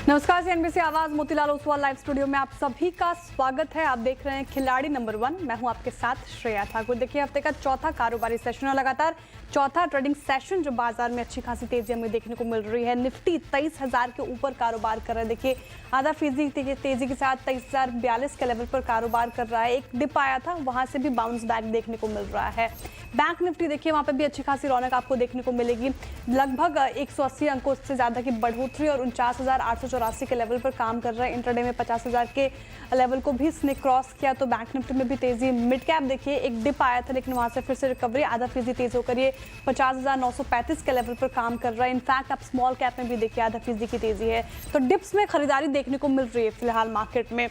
नमस्कार, सीएनबीसी आवाज Motilal Oswal live studio में आप सभी का स्वागत है। आप देख रहे हैं खिलाड़ी नंबर 1। मैं हूं आपके साथ श्रेया ठाकुर। देखिए, हफ्ते का चौथा कारोबारी सेशन और लगातार चौथा ट्रेडिंग सेशन जो बाजार में अच्छी खासी तेजी हमें देखने को मिल रही है। निफ्टी 23,000 के ऊपर कारोबार कर रहा है। देखिए, आधा फीसदी तेजी के साथ 23,042 के लेवल पर कारोबार कर रहा है। एक डिप आया था, वहां से भी बाउंस बैक देखने को मिल रहा है। बैंक निफ्टी देखिए, वहां पर भी अच्छी खासी रौनक आपको देखने को मिलेगी। लगभग 180 अंकों से ज्यादा की बढ़ोतरी और 49,884 के लेवल पर काम कर रहा है। इंट्राडे में 50,000 के लेवल को भी इसने क्रॉस किया, तो बैंक निफ्टी में भी तेजी। मिड कैप देखिए, एक डिप आया था लेकिन वहां से फिर से रिकवरी, आधा फीसदी तेज होकर ये 50,935 के लेवल पर काम कर रहा है। इनफैक्ट आप स्मॉल कैप में भी देखिए आधा फीसदी की तेजी है। तो डिप्स में खरीदारी देखने को मिल रही है फिलहाल मार्केट में।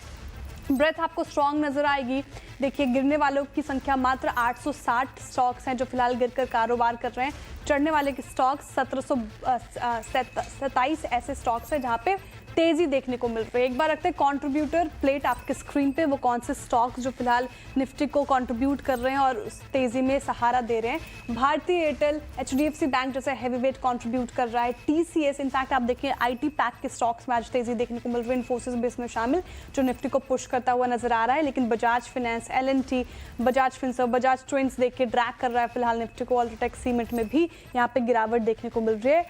ब्रेथ आपको स्ट्रॉन्ग नजर आएगी। देखिए, गिरने वालों की संख्या मात्र 860 स्टॉक्स हैं जो फिलहाल गिरकर कारोबार कर रहे हैं। चढ़ने वाले के स्टॉक्स 1727 ऐसे स्टॉक्स हैं जहां पे तेजी देखने को मिल रही है। एक बार रखते हैं कंट्रीब्यूटर प्लेट आपके स्क्रीन पे, वो कौन से स्टॉक्स जो फिलहाल निफ्टी को कंट्रीब्यूट कर रहे हैं और उस तेजी में सहारा दे रहे हैं। भारतीय एयरटेल, एचडीएफसी बैंक जैसे हैवीवेट कंट्रीब्यूट कर रहा है। टीसीएस, इनफैक्ट आप देखिए आईटी पैक के स्टॉक्स में आज तेजी देखने को मिल रही है। इन्फोसिस भी इसमें शामिल जो निफ्टी को पुश करता हुआ नजर आ रहा है। लेकिन बजाज फाइनेंस, एलएनटी, बजाज फिनसर्व, बजाज ट्विंस देखिए ड्रैग कर रहा है फिलहाल निफ्टी को। अल्ट्राटेक सीमेंट में भी यहाँ पे गिरावट देखने को मिल रही है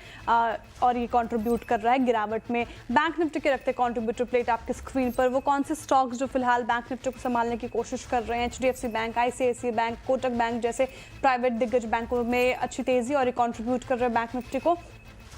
और ये कंट्रीब्यूट कर रहा है गिरावट में। बैंक निफ्टी के रखते कंट्रीब्यूटर प्लेट आपके स्क्रीन पर, वो कौन से स्टॉक्स जो फिलहाल बैंक निफ्टी को संभालने की कोशिश कर रहे हैं। HDFC bank, ICICI bank, Kotak bank जैसे प्राइवेट दिग्गज बैंकों में अच्छी तेजी और ये कंट्रीब्यूट कर रहे हैं बैंक निफ्टी को।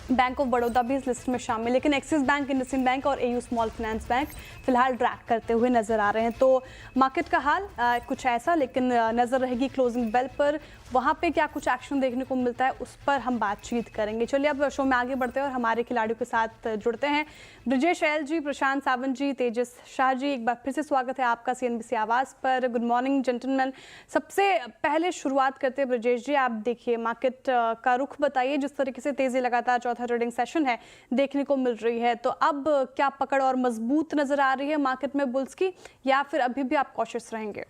बैंक ऑफ बड़ौदा भी इस लिस्ट में शामिल, लेकिन एक्सिस बैंक, इंडसइंड बैंक और एयू स्मॉल फाइनेंस बैंक फिलहाल ड्रैग करते हुए नजर आ रहे हैं। तो मार्केट का हाल कुछ ऐसा, लेकिन नजर रहेगी क्लोजिंग बेल पर, वहां पे क्या कुछ एक्शन देखने को मिलता है उस पर हम बातचीत करेंगे। चलिए अब शो में आगे बढ़ते हैं और हमारे खिलाड़ियों के साथ जुड़ते हैं। ब्रजेश एल जी, प्रशांत सावंत जी, तेजस शाह जी, एक बार फिर से स्वागत है आपका सीएनबीसी आवाज पर। Good morning gentleman. सबसे पहले शुरुआत करते हैं ब्रजेश जी, आप देखिए मार्केट का रुख बताइए। जिस तरीके से तेजी लगातार चौथा ट्रेडिंग सेशन है देखने को मिल रही है, तो अब क्या पकड़ और मजबूत नजर आ रही है मार्केट में बुल्स की, या फिर अभी भी आप कॉशियस रहेंगे?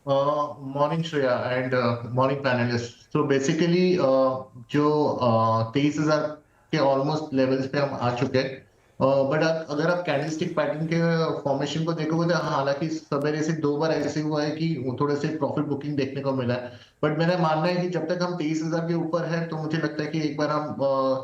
Morning Shreya and morning panelist. तो बेसिकली जो 23,000 के ऑलमोस्ट लेवल्स पे हम आ चुके हैं। बट अगर आप कैंडलस्टिक पैटर्न के फॉर्मेशन को देखोगे तो हालांकि सवेरे से 2 बार ऐसे हुआ है कि थोड़े से प्रॉफिट बुकिंग देखने को मिला है। बट मेरा मानना है कि जब तक हम 23,000 के ऊपर है तो मुझे लगता है कि एक बार हम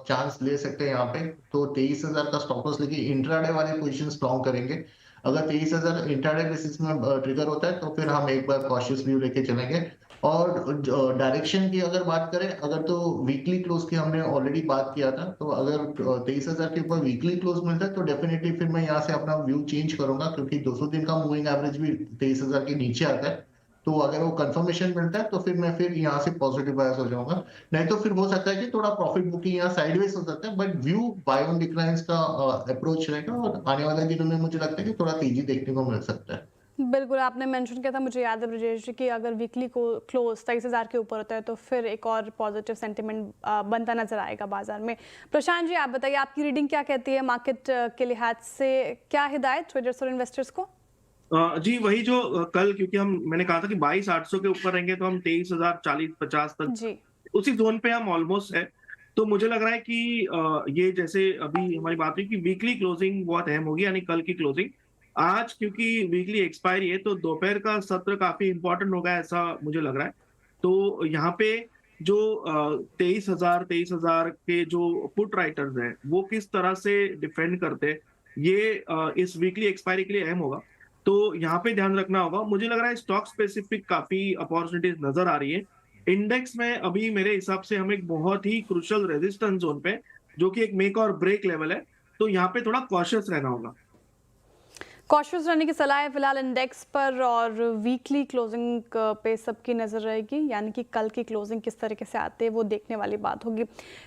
चांस ले सकते हैं यहाँ पे। तो 23,000 का स्टॉप लॉस लेके इंट्राडे वाले पोजीशन स्ट्रॉन्ग करेंगे। अगर 23,000 इंट्राडे बेसिस में ट्रिगर होता है तो फिर हम एक बार कॉशियस व्यू लेके चलेंगे। और डायरेक्शन की अगर बात करें, अगर तो वीकली क्लोज की हमने ऑलरेडी बात किया था, तो अगर 23,000 के ऊपर वीकली क्लोज मिलता है तो डेफिनेटली फिर मैं यहाँ से अपना व्यू चेंज करूंगा, क्योंकि 200 दिन का मूविंग एवरेज भी 23,000 के नीचे आता है। तो अगर वो कंफर्मेशन मिलता है तो फिर मैं यहाँ से पॉजिटिव बायस हो जाऊंगा। नहीं तो फिर हो सकता है कि थोड़ा प्रॉफिट बुकिंग यहाँ साइडवेज हो सकता है, but view bye on declines का अप्रोच रहेगा और आने वाले दिनों में मुझे लगता है कि थोड़ा तेजी देखने को मिल सकता है। बिल्कुल, आपने मेंशन किया था, मुझे याद है ब्रजेश जी, कि अगर वीकली को क्लोज 23,000 के ऊपर होता है तो फिर एक और पॉजिटिव सेंटिमेंट बनता नजर आएगा बाजार में। प्रशांत जी, आप बताइए आपकी रीडिंग क्या कहती है मार्केट के लिहाज से? क्या हिदायत ट्रेडर्स और इन्वेस्टर्स को? जी वही जो कल, क्योंकि मैंने कहा था कि 22,800 के ऊपर रहेंगे तो हम 23,040-50 तक जी, उसी जोन पे हम ऑलमोस्ट है। तो मुझे लग रहा है कि ये जैसे अभी हमारी बात हुई कि वीकली क्लोजिंग बहुत अहम होगी, यानी कल की क्लोजिंग। आज क्योंकि वीकली एक्सपायरी है तो दोपहर का सत्र काफी इंपॉर्टेंट होगा, ऐसा मुझे लग रहा है। तो यहाँ पे जो 23,000 के जो पुट राइटर्स हैं वो किस तरह से डिफेंड करते हैं, ये इस वीकली एक्सपायरी के लिए अहम होगा। तो यहाँ पे ध्यान रखना होगा। मुझे लग रहा है स्टॉक स्पेसिफिक काफी अपॉर्चुनिटीज नजर आ रही है। इंडेक्स में अभी मेरे हिसाब से हम एक बहुत ही क्रूशियल रेजिस्टेंस जोन पे, जो कि एक मेक और ब्रेक लेवल है, तो यहाँ पे थोड़ा कॉशियस रहना होगा। कॉशियस रहने की सलाह है फिलहाल इंडेक्स पर, और वीकली क्लोजिंग पे सबकी नजर रहेगी, यानी कि कल की क्लोजिंग किस तरीके से आते हैं वो देखने वाली बात होगी।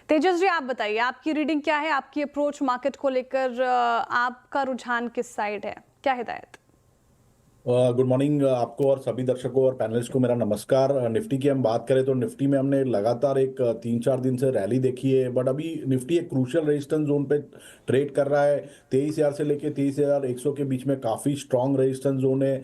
तेजस जी, आप बताइए आपकी रीडिंग क्या है, आपकी अप्रोच मार्केट को लेकर, आपका रुझान किस साइड है, क्या हिदायत? गुड मॉर्निंग आपको और सभी दर्शकों और पैनलिस्ट को मेरा नमस्कार। निफ्टी की हम बात करें तो निफ्टी में हमने लगातार एक 3-4 दिन से रैली देखी है, बट अभी निफ्टी एक क्रूशियल रेजिस्टेंस जोन पे ट्रेड कर रहा है। 23,000 से लेके 23,100 के बीच में काफ़ी स्ट्रॉन्ग रेजिस्टेंस जोन है।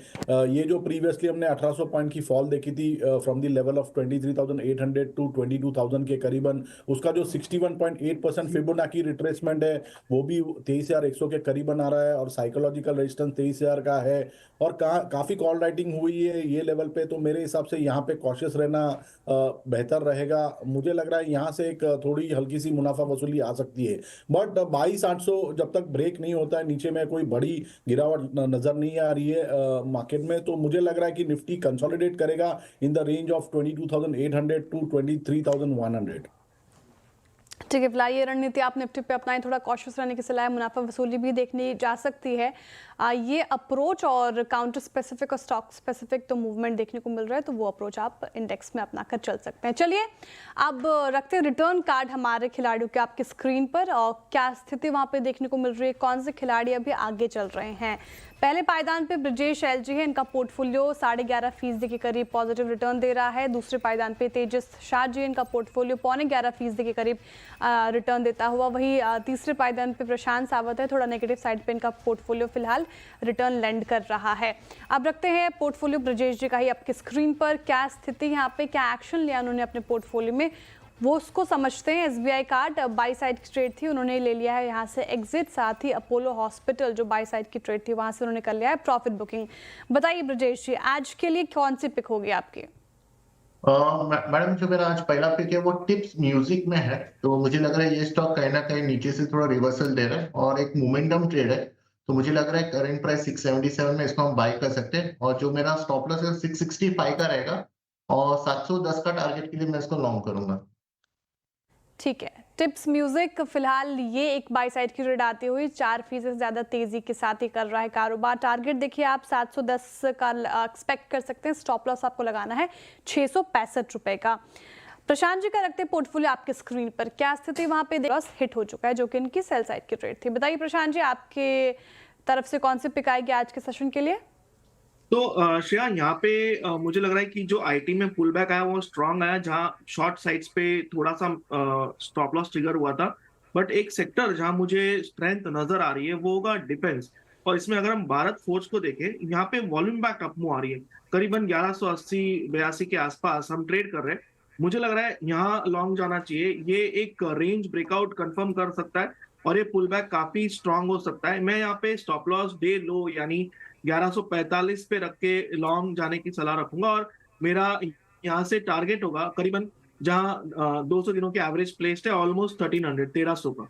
ये जो प्रीवियसली हमने 1800 पॉइंट की फॉल देखी थी from the level of 23,800 to 22,000 के करीबन, उसका जो 61.8% फिबोनाची रिट्रेसमेंट है वो भी 23,100 के करीबन आ रहा है और साइकोलॉजिकल रेजिस्टेंस 23,000 का है। और काफी कॉल राइटिंग हुई है ये लेवल पे, तो मेरे हिसाब से यहाँ पे कॉशियस रहना बेहतर रहेगा। मुझे लग रहा है यहाँ से एक थोड़ी हल्की सी मुनाफा वसूली आ सकती है, बट 22,800 जब तक ब्रेक नहीं होता है नीचे में कोई बड़ी गिरावट नजर नहीं आ रही है मार्केट में, तो मुझे लग रहा है कि निफ्टी कंसोलिडेट करेगा in the range of 22,800 to 23,100। ठीक है, फिलहाल ये रणनीति आप निफ्टी पे अपनाएं, थोड़ा कॉशियस रहने की सलाह है, मुनाफा वसूली भी देखनी जा सकती है। ये अप्रोच और काउंटर स्पेसिफिक और स्टॉक स्पेसिफिक तो मूवमेंट देखने को मिल रहा है, तो वो अप्रोच आप इंडेक्स में अपना कर चल सकते हैं। चलिए अब रखते हैं रिटर्न कार्ड हमारे खिलाड़ियों के आपके स्क्रीन पर, और क्या स्थिति वहाँ पे देखने को मिल रही है, कौन से खिलाड़ी अभी आगे चल रहे हैं। पहले पायदान पे ब्रजेश एलजी है, इनका पोर्टफोलियो 11.5% के करीब पॉजिटिव रिटर्न दे रहा है। दूसरे पायदान पे तेजस शाह जी, इनका पोर्टफोलियो 11.25% के करीब रिटर्न देता हुआ। वही तीसरे पायदान पे प्रशांत सावत है, थोड़ा नेगेटिव साइड पे इनका पोर्टफोलियो फिलहाल रिटर्न लैंड कर रहा है। अब रखते हैं पोर्टफोलियो ब्रजेश जी का ही आपके स्क्रीन पर, क्या स्थिति यहाँ पे, क्या एक्शन लिया उन्होंने अपने पोर्टफोलियो में, वो उसको समझते हैं। एसबीआई कार्ड बाई साइड की ट्रेड थी, उन्होंने ले लिया है यहाँ से एग्जिट, साथ ही अपोलो हॉस्पिटल जो बाई साइड की ट्रेड थी वहाँ से उन्होंने कर लिया है प्रॉफिट बुकिंग। बताइए ब्रजेश जी, आज के लिए कौन सी पिक होगी आपकी? मैडम, जो मेरा आज पहला पिक है वो टिप्स म्यूजिक में है, तो मुझे लग रहा है ये स्टॉक कहीं ना कहीं नीचे से थोड़ा रिवर्सल दे रहा है और एक मोमेंटम ट्रेड है, तो मुझे लग रहा है करंट प्राइस 677 में इसको हम बाय कर सकते हैं, और जो मेरा स्टॉप लॉस है 665 का रहेगा और 710 का टारगेट के लिए मैं इसको लॉन्ग करूंगा। ठीक है, टिप्स म्यूजिक फिलहाल ये एक बाई साइड की ट्रेड आती हुई 4% से ज्यादा तेजी के साथ ही कर रहा है कारोबार। टारगेट देखिए आप 710 का एक्सपेक्ट कर सकते हैं, स्टॉप लॉस आपको लगाना है 665 रुपए का। प्रशांत जी का रखते हैं पोर्टफोलियो आपके स्क्रीन पर, क्या स्थिति वहां पे लॉस हिट हो चुका है जो कि इनकी सेल साइड की ट्रेड थी। बताइए प्रशांत जी, आपके तरफ से कौन सी पिक आएगी आज के सेशन के लिए? तो श्रेया, यहाँ पे मुझे लग रहा है कि जो आईटी में पुल बैक आया वो स्ट्रांग आया, जहाँ शॉर्ट साइड्स पे थोड़ा सा स्टॉप लॉस ट्रिगर हुआ था। बट एक सेक्टर जहाँ मुझे स्ट्रेंथ नजर आ रही है वो होगा डिफेंस, और इसमें अगर हम भारत फोर्स को देखें, यहाँ पे वॉल्यूम बैक अप मूव आ रही है, करीबन 1180-82 के आसपास हम ट्रेड कर रहे हैं। मुझे लग रहा है यहाँ लॉन्ग जाना चाहिए, ये एक रेंज ब्रेकआउट कंफर्म कर सकता है और ये पुल बैक काफी स्ट्रांग हो सकता है। मैं यहाँ पे स्टॉप लॉस डे लो यानी 1145 पे रख के लॉन्ग जाने की सलाह रखूंगा, और मेरा यहाँ से टारगेट होगा करीबन जहां 200 दिनों के एवरेज प्लेस्ड है ऑलमोस्ट 1300 का।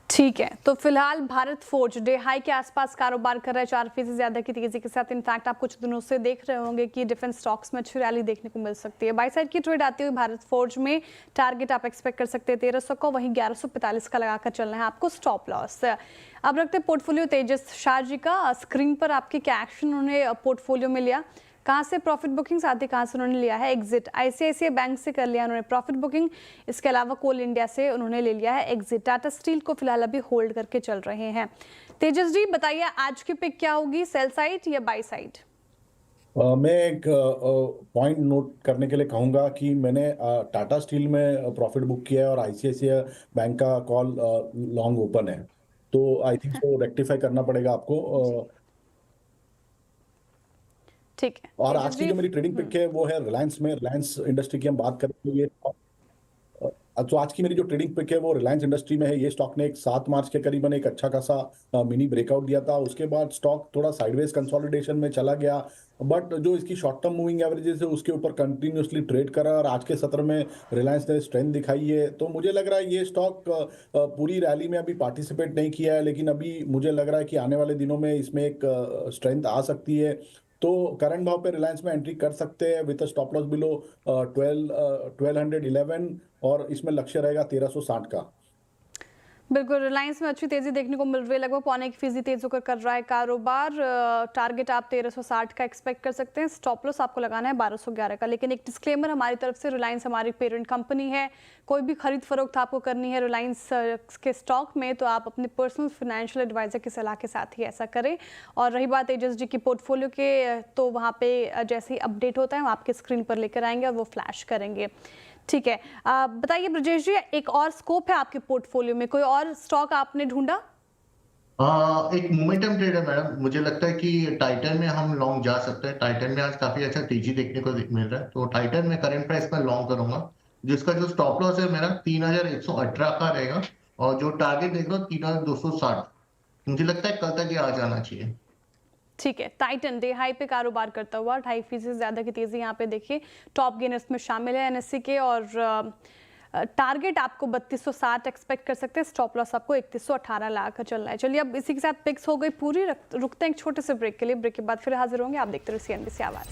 ठीक है, तो फिलहाल भारत फोर्ज डे हाई के आसपास कारोबार कर रहा है 4% से ज्यादा की तेजी के साथ। इनफैक्ट आप कुछ दिनों से देख रहे होंगे कि डिफेंस स्टॉक्स में अच्छी रैली देखने को मिल सकती है। बाई साइड की ट्रेड आती हुई भारत फोर्ज में टारगेट आप एक्सपेक्ट कर सकते हैं 1300 को, वहीं 1145 का लगाकर चलना है आपको स्टॉप लॉस। अब रखते हैं पोर्टफोलियो तेजस शाह जी का, स्क्रीन पर आपके क्या एक्शन उन्होंने पोर्टफोलियो में लिया, कहाँ से प्रॉफिट बुकिंग, साथ ही कहाँ से उन्होंने लिया है एग्जिट। आईसीआईसीआई बैंक से कर लिया उन्होंने प्रॉफिट बुकिंग, इसके अलावा कोल इंडिया से उन्होंने ले लिया है एग्जिट। टाटा स्टील को फिलहाल अभी होल्ड करके चल रहे हैं। तेजस जी बताइए, आज की पिक क्या होगी, सेल साइड या बाई साइड? मैं एक पॉइंट नोट करने के लिए कहूँगा कि मैंने टाटा स्टील में प्रॉफिट बुक किया है और आईसीआईसीआई बैंक का कॉल लॉन्ग ओपन है, तो आई थिंक सो रेक्टिफाई करना पड़ेगा आपको। ठीक है, और आज की जो मेरी ट्रेडिंग पिक है वो है रिलायंस में। रिलायंस इंडस्ट्री की हम बात करें तो ये तो आज की मेरी जो ट्रेडिंग पिक है वो रिलायंस इंडस्ट्री में है। ये स्टॉक ने एक 7 मार्च के करीबन एक अच्छा खासा मिनी ब्रेकआउट दिया था, उसके बाद स्टॉक थोड़ा साइडवेज कंसोलिडेशन में चला गया, बट जो इसकी शॉर्ट टर्म मूविंग एवरेजेस है उसके ऊपर कंटिन्यूसली ट्रेड करा और आज के सत्र में रिलायंस ने स्ट्रेंथ दिखाई है। तो मुझे लग रहा है ये स्टॉक पूरी रैली में अभी पार्टिसिपेट नहीं किया है, लेकिन अभी मुझे लग रहा है कि आने वाले दिनों में इसमें एक स्ट्रेंथ आ सकती है, तो करंट भाव पे रिलायंस में एंट्री कर सकते हैं विद स्टॉप लॉस बिलो 1211, और इसमें लक्ष्य रहेगा 1360 का। बिल्कुल, रिलायंस में अच्छी तेजी देखने को मिल रही है, लगभग 0.25% तेज होकर कर रहा है कारोबार। टारगेट आप 1360 का एक्सपेक्ट कर सकते हैं, स्टॉप लॉस आपको लगाना है 1211 का। लेकिन एक डिस्क्लेमर हमारी तरफ से, रिलायंस हमारी पेरेंट कंपनी है, कोई भी खरीद फरोख्त आपको करनी है रिलायंस के स्टॉक में तो आप अपने पर्सनल फाइनेंशियल एडवाइजर की सलाह के साथ ही ऐसा करें। और रही बात एजेस जी की पोर्टफोलियो के, तो वहाँ पे जैसे ही अपडेट होता है हम आपके स्क्रीन पर लेकर आएंगे और वो फ्लैश करेंगे। ठीक है, बताइए ब्रजेश जी, एक और स्कोप है आपके पोर्टफोलियो में, कोई और स्टॉक आपने ढूंढा? एक मोमेंटम ट्रेड है मैडम, मुझे लगता है कि टाइटन में हम लॉन्ग जा सकते हैं। टाइटन में आज काफी अच्छा तेजी देखने को मिल रहा है, तो टाइटन में करंट प्राइस में लॉन्ग करूंगा, जिसका जो स्टॉप लॉस है मेरा 3118 का रहेगा और जो टारगेट देख लो 3260। मुझे लगता है कल तक ये आ जाना चाहिए। ठीक है, टाइटन डे हाई पे कारोबार करता हुआ 2.5% से ज्यादा की तेजी यहाँ पे देखिए, टॉप गेनर्स में शामिल है एनएससी के। और टारगेट आपको 3260 एक्सपेक्ट कर सकते हैं, स्टॉप लॉस आपको 3118 लाख का चल रहा है। चलिए अब इसी के साथ पिक्स हो गई पूरी, रुकते हैं एक छोटे से ब्रेक के लिए। ब्रेक के बाद फिर हाजिर होंगे, आप देखते रहिए सीएनबीसी आवाज।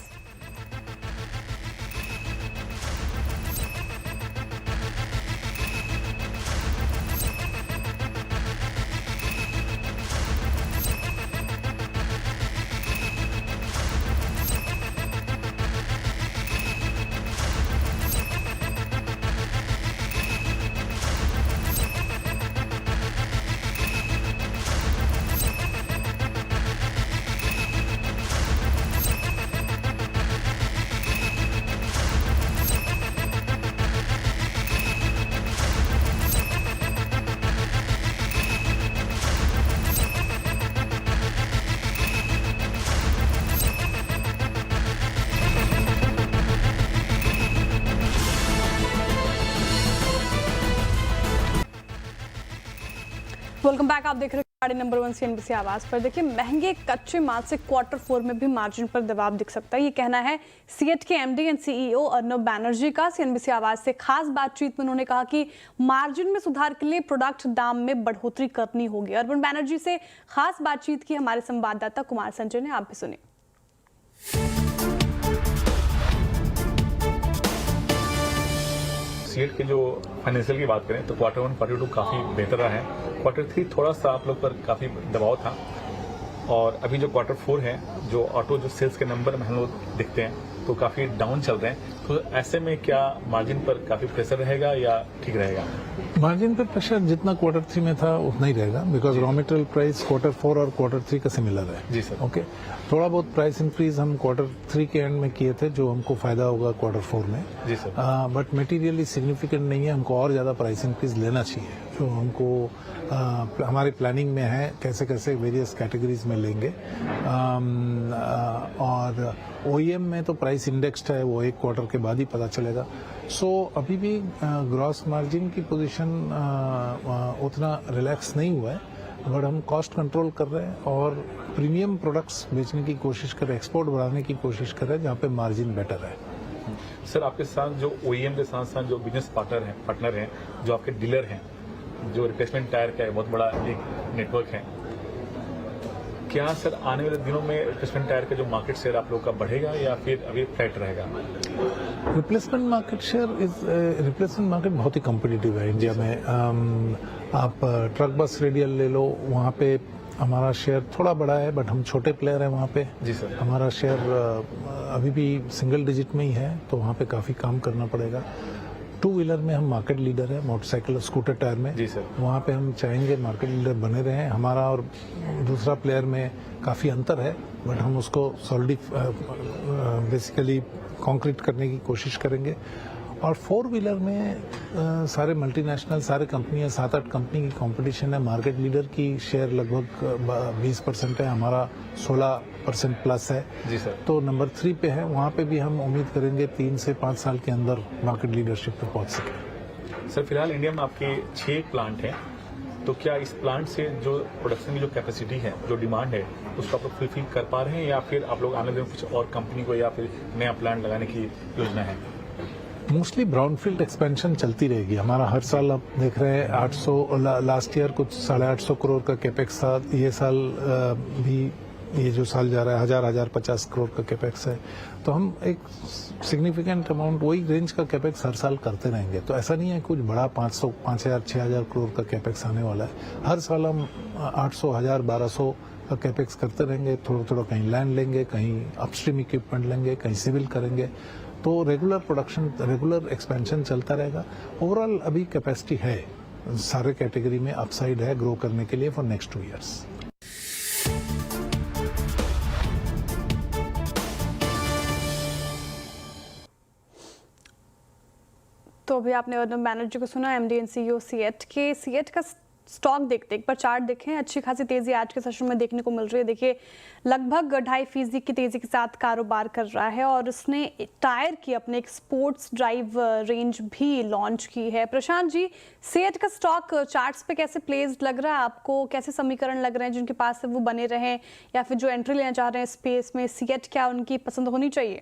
वेलकम बैक, आप देख रहे हैं गाड़ी नंबर 1 सीएनबीसी आवाज पर। देखिए, महंगे कच्चे माल से Q4 में भी मार्जिन पर दबाव दिख सकता है, ये कहना है सीएट के MD and CEO Arnab Banerjee का। सीएनबीसी आवाज से खास बातचीत में उन्होंने कहा कि मार्जिन में सुधार के लिए प्रोडक्ट दाम में बढ़ोतरी करनी होगी। अर्नब बैनर्जी से खास बातचीत की हमारे संवाददाता कुमार संजय ने, आप भी सुनिए। सीएट के जो फाइनेंशियल की बात करें तो Q1 Q2 काफ़ी बेहतर रहा है। Q3 थोड़ा सा आप लोग पर काफ़ी दबाव था, और अभी जो Q4 है, जो ऑटो जो सेल्स के नंबर में हम लोग दिखते हैं तो काफ़ी डाउन चल रहे हैं। तो ऐसे में क्या मार्जिन पर काफ़ी प्रेशर रहेगा या ठीक रहेगा? मार्जिन पे प्रेशर जितना Q3 में था उतना ही रहेगा, because raw material price Q4 और Q3 का सिमिलर है। जी सर। ओके, थोड़ा बहुत प्राइस इंक्रीज हम Q3 के एंड में किए थे, जो हमको फायदा होगा Q4 में। जी सर। बट मटेरियली सिग्निफिकेंट नहीं है, हमको और ज्यादा प्राइस इंक्रीज लेना चाहिए, जो हमको हमारी प्लानिंग में है कैसे कैसे वेरियस कैटेगरीज में लेंगे। और ओईएम में तो प्राइस इंडेक्स्ड है, वो एक क्वार्टर के बाद ही पता चलेगा। सो अभी भी ग्रॉस मार्जिन की पोजीशन उतना रिलैक्स नहीं हुआ है, बट हम कॉस्ट कंट्रोल कर रहे हैं और प्रीमियम प्रोडक्ट्स बेचने की कोशिश कर रहे हैं, एक्सपोर्ट बढ़ाने की कोशिश कर रहे हैं, जहाँ पे मार्जिन बेटर है। सर, आपके साथ जो ओईएम के साथ साथ जो बिजनेस पार्टनर हैं, जो आपके डीलर हैं, जो रिप्लेसमेंट टायर का बहुत बड़ा एक नेटवर्क है, क्या सर आने वाले दिनों में रिप्लेसमेंट टायर का जो मार्केट शेयर आप लोग का बढ़ेगा या फिर अभी फ्लैट रहेगा? रिप्लेसमेंट मार्केट बहुत ही कॉम्पिटिटिव है इंडिया में। आप ट्रक बस रेडियल ले लो, वहाँ पे हमारा शेयर थोड़ा बड़ा है, बट हम छोटे प्लेयर हैं वहाँ पे। जी सर। हमारा शेयर अभी भी सिंगल डिजिट में ही है, तो वहाँ पे काफ़ी काम करना पड़ेगा। टू व्हीलर में हम मार्केट लीडर है, मोटरसाइकिल और स्कूटर टायर में। जी सर। वहाँ पे हम चाहेंगे मार्केट लीडर बने रहें। हमारा और दूसरा प्लेयर में काफ़ी अंतर है, बट हम उसको बेसिकली कॉन्क्रीट करने की कोशिश करेंगे। और फोर व्हीलर में सारे मल्टीनेशनल, सारे कंपनियां, 7-8 कंपनी की कंपटीशन है। मार्केट लीडर की शेयर लगभग 20% है, हमारा 16% प्लस है। जी सर। तो नंबर 3 पे है, वहाँ पे भी हम उम्मीद करेंगे 3 से 5 साल के अंदर मार्केट लीडरशिप पे पहुँच सके। सर, फिलहाल इंडिया में आपके 6 प्लांट हैं, तो क्या इस प्लांट से जो प्रोडक्शन की जो कैपेसिटी है, जो डिमांड है, उसको आप लोग फुलफिल कर पा रहे हैं या फिर आप लोग आने दिन कुछ और कंपनी को या फिर नया प्लांट लगाने की योजना है? मोस्टली ब्राउनफील्ड एक्सपेंशन चलती रहेगी हमारा। हर साल आप देख रहे हैं 800, लास्ट ईयर कुछ 850 करोड़ का कैपेक्स था। ये साल भी ये जो साल जा रहा है 1050 करोड़ का कैपेक्स है, तो हम एक सिग्निफिकेंट अमाउंट वही रेंज का कैपेक्स हर साल करते रहेंगे। तो ऐसा नहीं है कुछ बड़ा 500, 5000, 6000 करोड़ का कैपेक्स आने वाला है। हर साल हम 800, 1000, 1200 का कैपेक्स करते रहेंगे। थोड़ा थोड़ा कहीं लैंड लेंगे, कहीं अपस्ट्रीम इक्विपमेंट लेंगे, कहीं सिविल करेंगे, तो रेगुलर प्रोडक्शन, रेगुलर एक्सपेंशन चलता रहेगा। ओवरऑल अभी कैपेसिटी है, सारे कैटेगरी में अपसाइड है ग्रो करने के लिए फॉर नेक्स्ट 2 ईयर्स। तो अभी आपने अर्नब बैनर्जी को सुना, एमडी एंड सीईओ सीएट के। सीएट का स्टॉक देखते एक बार चार्ट देखें, अच्छी खासी तेजी आज के सेशन में देखने को मिल रही है। देखिए लगभग 2.5% की तेजी के साथ कारोबार कर रहा है और उसने टायर की अपने एक स्पोर्ट्स ड्राइव रेंज भी लॉन्च की है। प्रशांत जी, सीएट का स्टॉक चार्ट्स पे कैसे प्लेस्ड लग रहा है आपको? कैसे समीकरण लग रहे हैं जिनके पास है वो बने रहें, या फिर जो एंट्री लेना चाह रहे हैं स्पेस में सीएट, क्या उनकी पसंद होनी चाहिए?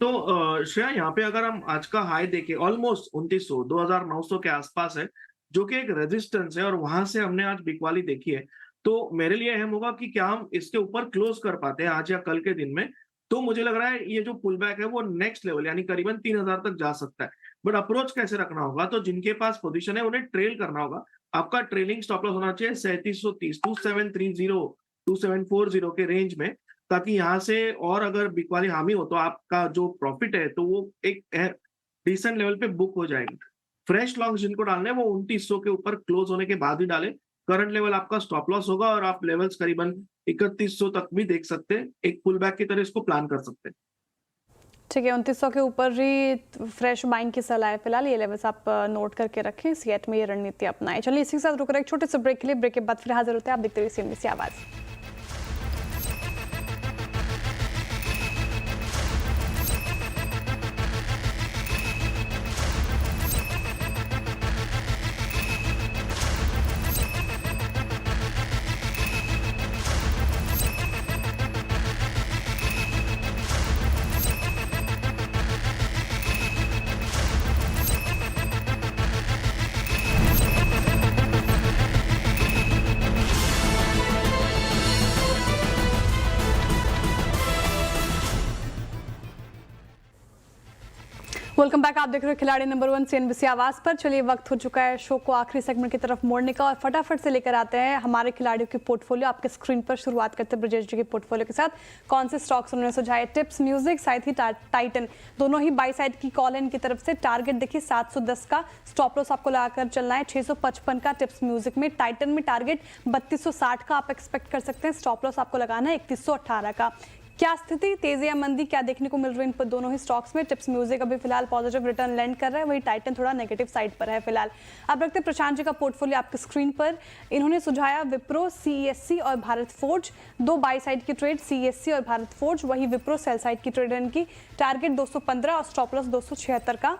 तो श्रेया, यहाँ पे अगर हम आज का हाई देखें ऑलमोस्ट 2900, 2900 के आसपास है, जो कि एक रेजिस्टेंस है, और वहां से हमने आज बिकवाली देखी है। तो मेरे लिए अहम होगा कि क्या हम इसके ऊपर क्लोज कर पाते हैं आज या कल के दिन में। तो मुझे लग रहा है ये जो पुल बैक है वो नेक्स्ट लेवल यानी करीबन 3000 तक जा सकता है। बट अप्रोच कैसे रखना होगा, तो जिनके पास पोजीशन है उन्हें ट्रेल करना होगा। आपका ट्रेलिंग स्टॉप लॉस होना चाहिए 3730, 2730, 2740 के रेंज में, ताकि यहाँ से और अगर बिकवाली हामी हो तो आपका जो प्रॉफिट है तो वो एक डिसेंट लेवल पे बुक हो जाएगी। फ्रेश लॉन्ग जिनको डालने हैं वो 2900 के ऊपर क्लोज होने के बाद ही डालें। करंट लेवल आपका स्टॉप लॉस होगा और आप लेवल्स करीबन 3100 तक भी देख सकते हैं। एक पुल बैक की तरह इसको प्लान कर सकते हैं। ठीक है, 2900 के ऊपर ही फ्रेश बाइंग की सलाह है फिलहाल। ये लेवल्स आप नोट करके रखें, सीएट में ये रणनीति अपनाएं। चलिए इसी के साथ रुक रहे एक छोटे से ब्रेक के लिए। ब्रेक के बाद फिर हाजिर होते हैं। आप देखते रहिए सीएनबीसी आवाज़। Welcome back. आप देख रहे हो खिलाड़ी नंबर 1 सीएनबीसी आवाज़ पर। चलिए वक्त हो चुका है शो को आखिरी सेगमेंट की तरफ मोड़ने का और फटाफट से लेकर आते हैं हमारे खिलाड़ियों के पोर्टफोलियो आपके स्क्रीन पर। शुरुआत करते हैं ब्रजेश जी के पोर्टफोलियो के साथ। कौन से स्टॉक्स उन्होंने सुझाए? टिप्स म्यूजिक, साथ ही टाइटन, दोनों ही बाई साइड की कॉल इन की तरफ से। टारगेट देखिए 710 का, स्टॉप लॉस आपको लगाकर चलना है 655 का टिप्स म्यूजिक में। टाइटन में टारगेट 3260 का आप एक्सपेक्ट कर सकते हैं, स्टॉप लॉस आपको लगाना है 3118 का। क्या स्थिति, तेजी या मंदी क्या देखने को मिल रही है इन पर दोनों ही स्टॉक्स में? टिप्स म्यूजिक अभी फिलहाल पॉजिटिव रिटर्न लैंड कर रहा है, वही टाइटन थोड़ा नेगेटिव साइड पर है फिलहाल। अब रखते हैं प्रशांत जी का पोर्टफोलियो आपके स्क्रीन पर। इन्होंने सुझाया विप्रो, सीईएससी और भारत फोर्ज, दो बाई साइड की ट्रेड सीईएससी और भारत फोर्ज, वही विप्रो सेल साइड की ट्रेड इनकी। टारगेट 215 और स्टॉप लॉस 276 का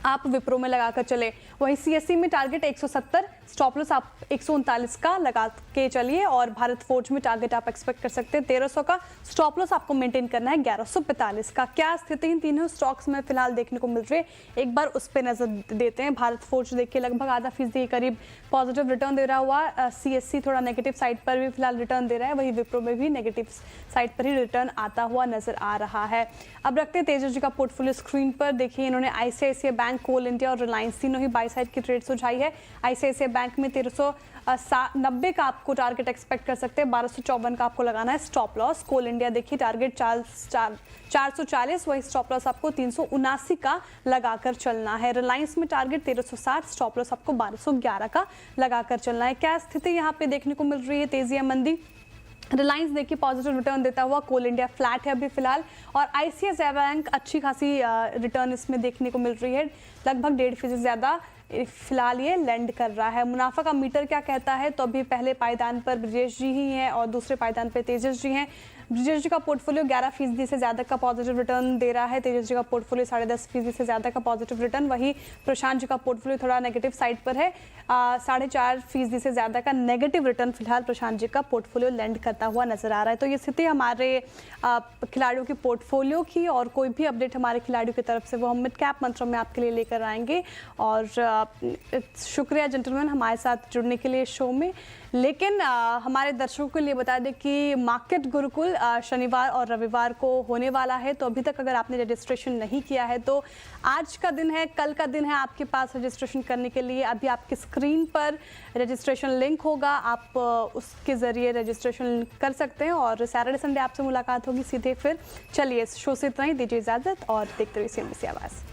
आप विप्रो में लगाकर चले। वहीं सीएससी में टारगेट 170, स्टॉप लॉस आप 139 का लगा के चलिए। और भारत फोर्ज में टारगेट आप एक्सपेक्ट कर सकते हैं 1300 का, स्टॉप लॉस आपको मेंटेन करना है 1145 का। क्या स्थिति इन तीनों स्टॉक्स में फिलहाल देखने को मिल रही है, एक बार उस पर नजर देते हैं। भारत फोर्ज देखिए लगभग आधा फीसदी के करीब पॉजिटिव रिटर्न दे रहा हुआ, सीएससी थोड़ा नेगेटिव साइड पर भी फिलहाल रिटर्न दे रहा है, वही विप्रो में भी नेगेटिव साइड पर ही रिटर्न आता हुआ नजर आ रहा है। अब रखते हैं तेजस जी का पोर्टफोलियो स्क्रीन पर। देखिए इन्होंने आईसीआईसीआई बैंक, कोल इंडिया और रिलायंस तीनों ही बाई साइड की ट्रेड सुझाई है। आईसीआईसीआई बैंक में 1390 का आपको टारगेट एक्सपेक्ट कर सकते हैं, 1254 का आपको लगाना है स्टॉप लॉस। कोल इंडिया देखिए टारगेट 440, वही स्टॉप लॉस आपको 379 का लगाकर चलना है। रिलायंस में टारगेट 1360, स्टॉप लॉस आपको 1211 का लगाकर चलना है। क्या स्थिति यहाँ पे देखने को मिल रही है, तेजी या मंदी? रिलायंस देखिए पॉजिटिव रिटर्न देता हुआ, कोल इंडिया फ्लैट है अभी फिलहाल, और आईसीआईसीआई बैंक अच्छी खासी रिटर्न इसमें देखने को मिल रही है, लगभग 1.5% ज़्यादा फिलहाल ये लैंड कर रहा है। मुनाफा का मीटर क्या कहता है, तो अभी पहले पायदान पर ब्रजेश जी ही हैं और दूसरे पायदान पर तेजस जी हैं। ब्रिजेश जी का पोर्टफोलियो 11% से ज़्यादा का पॉजिटिव रिटर्न दे रहा है, तेजस जी का पोर्टफोलियो 10.5% से ज़्यादा का पॉजिटिव रिटर्न, वही प्रशांत जी का पोर्टफोलियो थोड़ा नेगेटिव साइड पर है, 4.5% से ज़्यादा का नेगेटिव रिटर्न फिलहाल प्रशांत जी का पोर्टफोलियो लैंड करता हुआ नजर आ रहा है। तो ये स्थिति हमारे खिलाड़ियों के पोर्टफोलियो की, और कोई भी अपडेट हमारे खिलाड़ियों की तरफ से वो हम मिड कैप मंत्रों में आपके लिए लेकर आएंगे। और शुक्रिया जेंटलमैन हमारे साथ जुड़ने के लिए शो में। लेकिन हमारे दर्शकों के लिए बता दें कि मार्केट गुरुकुल शनिवार और रविवार को होने वाला है, तो अभी तक अगर आपने रजिस्ट्रेशन नहीं किया है तो आज का दिन है, कल का दिन है आपके पास रजिस्ट्रेशन करने के लिए। अभी आपकी स्क्रीन पर रजिस्ट्रेशन लिंक होगा, आप उसके ज़रिए रजिस्ट्रेशन कर सकते हैं और सैटरडे संडे आपसे मुलाकात होगी सीधे। फिर चलिए, शो से इतना ही, दीजिए इजाज़त और देखते रहिए CNBC आवाज़।